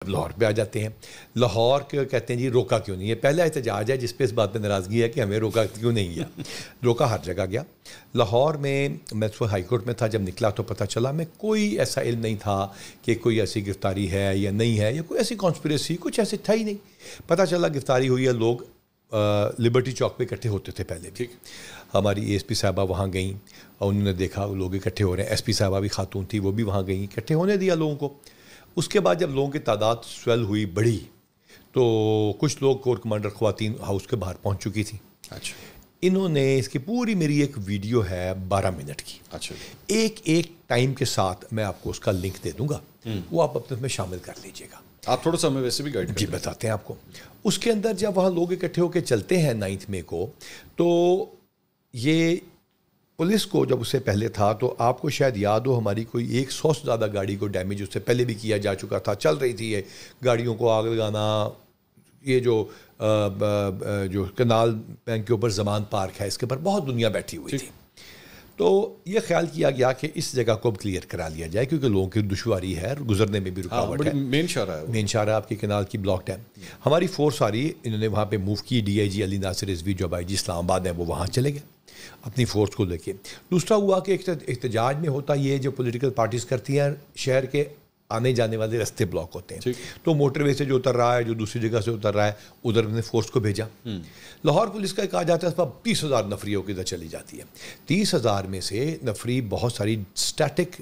لاہور پہ آ جاتے ہیں. لاہور کے کہتے ہیں جی روکا کیوں نہیں ہے. پہلا احتجاج ہے جس پہ اس بات پہ ناراضگی ہے کہ ہمیں روکا کیوں نہیں گیا. روکا ہر جگہ گیا. لاہور میں تو ہائی کورٹ میں تھا جب نکلا تو پتہ چلا میں کوئی ایسا علم نہیں تھا کہ کوئی ایسی گرفتاری ہے یا نہیں ہے یا کوئی ایسی کانسپریسی کچھ ایسے تھا ہی نہیں. پتہ چلا گرفتاری ہوئی ہے. لوگ لبرٹی چوک پہ اکٹھے ہوتے تھے پہلے بھی. ہماری اے ایس پی صاحبہ وہاں گئیں اور انہوں نے دیکھا وہ لوگ اکٹھے ہو رہے ہیں. ایس پی صاحبہ بھی خاتون تھی, وہ بھی وہاں گئیں, اکٹھے ہونے دیا لوگوں کو. اس کے بعد جب لوگوں کی تعداد سویل ہوئی بڑھی تو کچھ لوگ کور کمانڈر خواتین ہاؤس کے باہر پہنچ چکی تھیں. اچھا. انہوں نے اس کی پوری میری ایک ویڈیو ہے 12 منٹ کی. اچھا. ایک ٹائم کے ساتھ میں آپ کو اس کا لنک دے دوں گا, وہ آپ اپنے میں شامل کر لیجیے گا. آپ تھوڑا سا ہمیں ویسے بھی گائیڈ جی بتاتے ہیں آپ کو. اس کے اندر جب وہاں لوگ اکٹھے ہو کے چلتے ہیں 9 مئی کو, تو یہ پولیس کو جب اس سے پہلے تھا تو آپ کو شاید یاد ہو ہماری کوئی 100 سے زیادہ گاڑی کو ڈیمیج اس سے پہلے بھی کیا جا چکا تھا. چل رہی تھی یہ گاڑیوں کو آگ لگانا. یہ جو کنال بینک کے اوپر زمان پارک ہے اس کے اوپر بہت دنیا بیٹھی ہوئی تھی. تو یہ خیال کیا گیا کہ اس جگہ کو کلیئر کرا لیا جائے کیونکہ لوگوں کی دشواری ہے, گزرنے میں بھی رکاوٹ ہے. مین شاہراہ ہے, مین شاہراہ آپ کی کنال کی بلاکڈ ہے. ہماری فورس آ رہی, انہوں نے وہاں پہ موو کی. ڈی آئی جی علی ناصر رضوی جو آئی جی اسلام آباد ہے وہ وہاں چلے گئے اپنی فورس کو لے کے. دوسرا ہوا کہ احتجاج میں ہوتا یہ جو پولیٹیکل پارٹیز کرتی ہیں, شہر کے آنے جانے والے رستے بلاک ہوتے ہیں. تو موٹر وے سے جو اتر رہا ہے, جو دوسری جگہ سے اتر رہا ہے, ادھر نے فورس کو بھیجا. لاہور پولیس کا کہا جاتا ہے اس پر 30,000 نفریوں کی ادھر چلی جاتی ہے. 30,000 میں سے نفری بہت ساری اسٹیٹک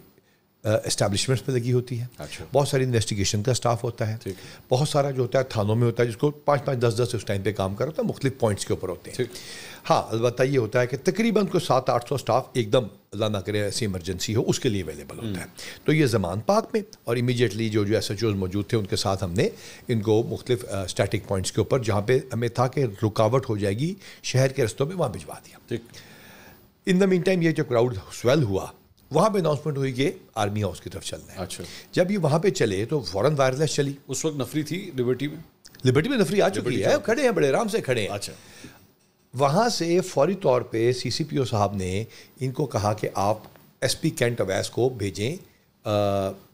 اسٹیبلشمنٹس پہ لگی ہوتی ہے. بہت ساری انویسٹیگیشن کا سٹاف ہوتا ہے. بہت سارا جو ہوتا ہے تھانوں میں ہوتا ہے جس کو 5-5 10-10 اس ٹائم پہ کام کر ہوتا ہے, مختلف پوائنٹس کے اوپر ہوتے ہیں. ہاں البتہ یہ ہوتا ہے کہ تقریباً کوئی 700-800 سٹاف ایک دم اللہ نہ کرے ایسی ایمرجنسی ہو اس کے لیے اویلیبل ہوتا ہے. تو یہ زمان پاک میں اور امیجیٹلی جو ایس ایچ اوز موجود تھے ان کے ساتھ ہم نے ان کو مختلف اسٹیٹک پوائنٹس کے اوپر جہاں پہ ہمیں تھا کہ رکاوٹ ہو جائے گی شہر کے رستوں پہ وہاں بھجوا دیا. ان دا مین ٹائم یہ جو کراؤڈ سویل ہوا وہاں پہ اناؤنسمنٹ ہوئی کہ آرمی ہاؤس کی طرف چلنا ہے. اچھا. جب یہ وہاں پہ چلے تو فوراً وائرلیس چلی. اس وقت نفری تھی لبرٹی میں. لبرٹی میں نفری آ چکی ہے, کھڑے ہیں بڑے آرام سے کھڑے ہیں. اچھا. وہاں سے فوری طور پہ سی سی پی او صاحب نے ان کو کہا کہ آپ ایس پی کینٹ اویس کو بھیجیں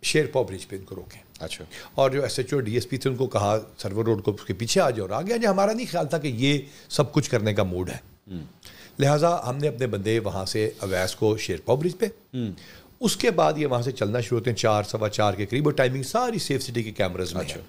شیرپا برج پہ ان کو روکیں. اچھا. اور جو S H O D S P تھے ان کو کہا سرور روڈ کو اس کے پیچھے آ جاؤ. اور آگے ہمارا نہیں خیال تھا کہ یہ سب کچھ کرنے کا موڈ ہے, لہٰذا ہم نے اپنے بندے وہاں سے اویس کو شیرپا برج پہ. اس کے بعد یہ وہاں سے چلنا شروع ہوتے ہیں 4-4:15 کے قریب, اور ٹائمنگ ساری سیف سٹی کے کیمراز میں ہے.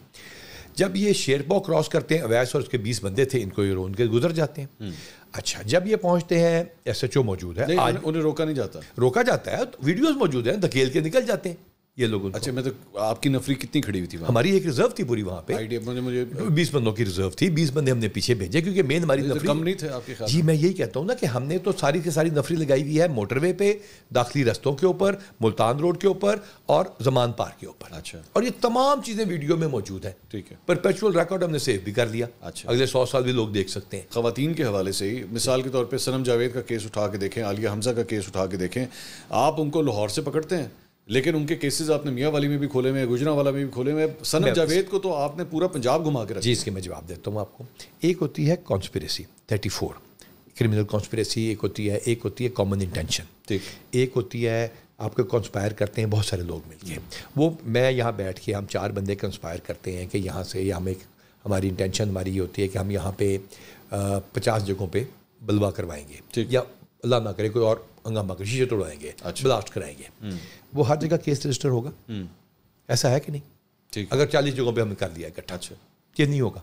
جب یہ شیرپا کراس کرتے ہیں اویس اور اس کے 20 بندے تھے, ان کو یہ رون کے گزر جاتے ہیں. اچھا. جب یہ پہنچتے ہیں ایس ایچ او موجود ہے, آج انہیں روکا نہیں جاتا. روکا جاتا ہے, ویڈیوز موجود ہیں, دھکیل کے نکل جاتے ہیں یہ لوگ. اچھا. میں تو آپ کی نفری کتنی کھڑی ہوئی تھی وہاں؟ ہماری ایک ریزرو تھی پوری وہاں پہ, مجھے 20 بندوں کی ریزرو تھی. 20 بندے ہم نے پیچھے بھیجے کیونکہ مین ہماری نفری کم نہیں تھے آپ کے خیال؟ جی میں یہی کہتا ہوں نا کہ ہم نے تو ساری کی ساری نفری لگائی ہوئی ہے موٹر وے پہ, داخلی رستوں کے اوپر, ملتان روڈ کے اوپر اور زمان پارک کے اوپر. اچھا. اور یہ تمام چیزیں ویڈیو میں موجود ہیں. ٹھیک ہے. پرپیچول ریکارڈ ہم نے سیو بھی کر لیا. اچھا. اگلے 100 سال بھی لوگ دیکھ سکتے ہیں. خواتین کے حوالے سے ہی مثال کے طور پہ صنم جاوید کا کیس اٹھا کے دیکھیں, عالیہ حمزہ کا کیس اٹھا کے دیکھیں. آپ ان کو لاہور سے پکڑتے ہیں لیکن ان کے کیسز آپ نے میاں والی میں بھی کھولے ہوئے, گجرانوالہ میں بھی کھولے ہوئے. صنم جاوید کو تو آپ نے پورا پنجاب گھما کے رکھا. جی اس کے میں جواب دیتا ہوں آپ کو. ایک ہوتی ہے کانسپریسی 34 کرمنل کانسپریسی, ایک ہوتی ہے کامن انٹینشن. ٹھیک. ایک ہوتی ہے آپ کو کنسپائر کرتے ہیں بہت سارے لوگ مل کے. وہ میں یہاں بیٹھ کے ہم 4 بندے کنسپائر کرتے ہیں کہ یہاں سے ہم ایک, ہماری انٹینشن ہماری یہ ہوتی ہے کہ ہم یہاں پہ 50 جگہوں پہ بلوا کروائیں گے, یا اللہ نہ کرے کوئی اور ہنگامہ کر شیشے توڑوائیں گے, بلاسٹ کرائیں گے. وہ ہر جگہ کیس رجسٹر ہوگا. ایسا ہے کہ نہیں؟ اگر 40 جگہوں پہ ہم نے کر لیا اکٹھا, کہ نہیں ہوگا.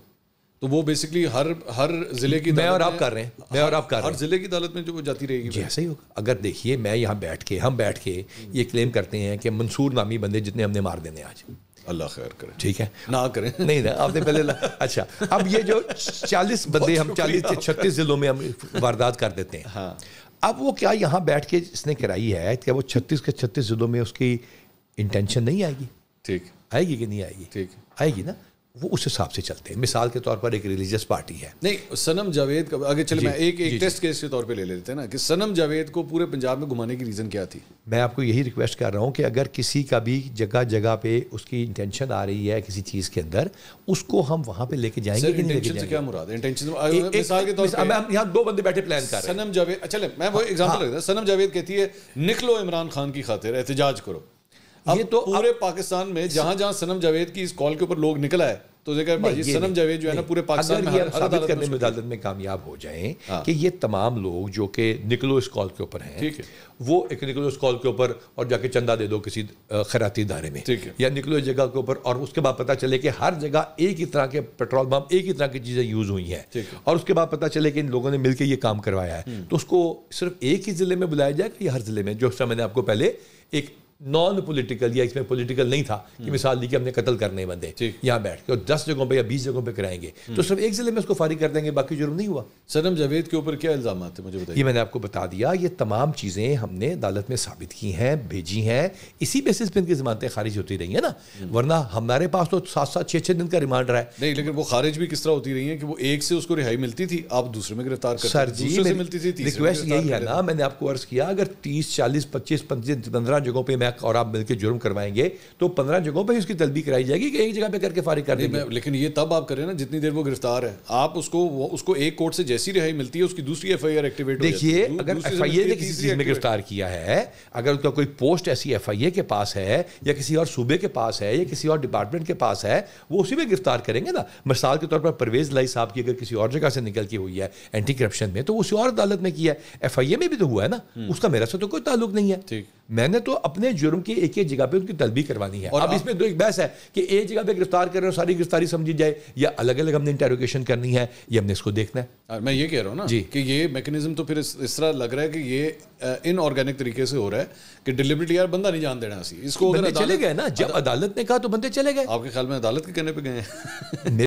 تو وہ بیسکلی ہر ضلع کی میں اور آپ کر رہے ہیں, ہر ضلع کی عدالت میں جو وہ جاتی رہے گی. جی ایسا ہی ہوگا. اگر دیکھیے میں یہاں ہم بیٹھ کے یہ کلیم کرتے ہیں کہ منصور نامی بندے جتنے ہم نے مار دینے آج, اللہ خیر کرے. ٹھیک ہے نہ کریں. نہیں نا آپ نے پہلے اچھا. اب یہ جو 40 بندے ہم 40-36 ضلعوں میں ہم واردات کر دیتے ہیں. ہاں. اب وہ کیا یہاں بیٹھ کے اس نے کرائی ہے کہ وہ 36 کے 36 ضلعوں میں اس کی انٹینشن نہیں آئے گی؟ ٹھیک. آئے گی کہ نہیں آئے گی؟ ٹھیک آئے گی نا. وہ اس حساب سے چلتے ہیں. مثال کے طور پر ایک ریلیجیس پارٹی ہے. نہیں صنم جاوید کا اگر چلے میں ایک ٹیسٹ کیس کے طور پہ لے لیتے ہیں نا کہ صنم جاوید کو پورے پنجاب میں گھمانے کی ریزن کیا تھی. میں آپ کو یہی ریکویسٹ کر رہا ہوں کہ اگر کسی کا بھی جگہ جگہ پہ اس کی انٹینشن آ رہی ہے کسی چیز کے اندر, اس کو ہم وہاں پہ لے کے جائیں گے کہ نہیں لے کے جائیں گے؟ کیا مراد ہے انٹینشن؟ مثال کے طور پہ یہاں 2 بندے بیٹھے پلان کر رہے ہیں. صنم جاوید, چلے میں وہ ایگزامپل رکھتا ہوں. صنم جاوید کہتی ہے نکلو عمران خان کی خاطر احتجاج کرو. یہ تو پورے پاکستان میں جہاں جہاں صنم جاوید کی اس کال کے اوپر لوگ نکل آئے تو دیکھا بھائی صنم جاوید جو ہے نا پورے پاکستان میں ثابت کرنے میں عدالت میں کامیاب ہو جائیں کہ یہ تمام لوگ جو کہ نکلو اس کال کے اوپر ہیں وہ ایک نکلو اس کال کے اوپر اور جا کے چندہ دے دو کسی خیراتی ادارے میں یا نکلو اس جگہ کے اوپر اور اس کے بعد پتہ چلے کہ ہر جگہ ایک ہی طرح کے پیٹرول پمپ ایک ہی طرح کی چیزیں یوز ہوئی ہیں اور اس کے بعد پتہ چلے کہ ان لوگوں نے مل کے یہ کام کروایا ہے تو اس کو صرف ایک ہی ضلع میں بلایا جائے کہ ہر ضلع میں جو میں نے آپ کو پہلے ایک نان پولیٹیکل یا اس میں پولیٹیکل نہیں تھا کہ مثال دی کہ ہم نے قتل کرنے بندے یہاں بیٹھ کے اور 10 جگہوں پہ یا 20 جگہوں پہ کرائیں گے تو صرف ایک ضلع میں اس کو فارغ کر دیں گے باقی جرم نہیں ہوا. صنم جاوید کے اوپر کیا الزامات ہیں مجھے بتائیے. یہ میں نے آپ کو بتا دیا, یہ تمام چیزیں ہم نے عدالت میں ثابت کی ہیں, بھیجی ہیں, اسی بیسس پہ ان کی ضمانتیں خارج ہوتی رہی ہیں نا, ورنہ ہمارے پاس تو 7-7 6-6 دن کا ریمانڈ رہا ہے. نہیں لیکن وہ خارج بھی کس طرح ہوتی رہی ہیں کہ وہ ایک سے اس کو رہائی ملتی تھی, آپ دوسرے میں گرفتار کرتے سر جی ملتی تھی. ریکویسٹ یہی ہے نا, میں نے آپ کو عرض کیا اگر 30 40 25 15 جگہوں پہ میں اور آپ مل کے جرم کروائیں گے تو 15 جگہوں پہ اس کی طلبی کرائی جائے گی کہ ایک جگہ پہ کر کے فارغ کر دیں گے. لیکن یہ تب آپ کریں نا جتنی دیر وہ گرفتار ہے, آپ اس کو ایک کورٹ سے جیسی رہائی ملتی ہے اس کی دوسری ایف آئی آر ایکٹیویٹ ہو جاتی ہے. دیکھیے اگر ایف آئی اے نے کسی چیز میں گرفتار کیا ہے, اگر اس کا کوئی پوسٹ ایسی ایف آئی اے کے پاس ہے یا کسی اور صوبے کے پاس ہے یا کسی اور ڈپارٹمنٹ کے پاس ہے, وہ اسی میں گرفتار کریں گے نا. مثال کے طور پر پرویز لائی صاحب کی اگر کسی اور جگہ سے نکل کی ہوئی ہے اینٹی کرپشن میں تو اسی اور عدالت میں کیا ہے, ایف آئی اے میں بھی تو ہوا ہے نا, اس کا میرا سے تو کوئی تعلق نہیں ہے. میں نے تو اپنے جرم کی ایک ایک جگہ پہ ان کی طلبی کروانی ہے. اب اس میں دو ایک بحث ہے کہ ایک جگہ پہ گرفتار کر رہے ہیں ساری گرفتاری سمجھی جائے, یا الگ الگ ہم نے انٹروگیشن کرنی ہے, یہ ہم نے اس کو دیکھنا ہے. میں یہ کہہ رہا ہوں نا کہ یہ میکنزم تو پھر اس طرح لگ رہا ہے کہ یہ ان آرگینک طریقے سے ہو رہا ہے کہ ڈیلیبریٹلی یار بندہ نہیں جان دینا اسی اس کو. چلے گئے نا, جب عدالت نے کہا تو بندے چلے گئے. آپ کے خیال میں عدالت کے کہنے پہ گئے ہیں؟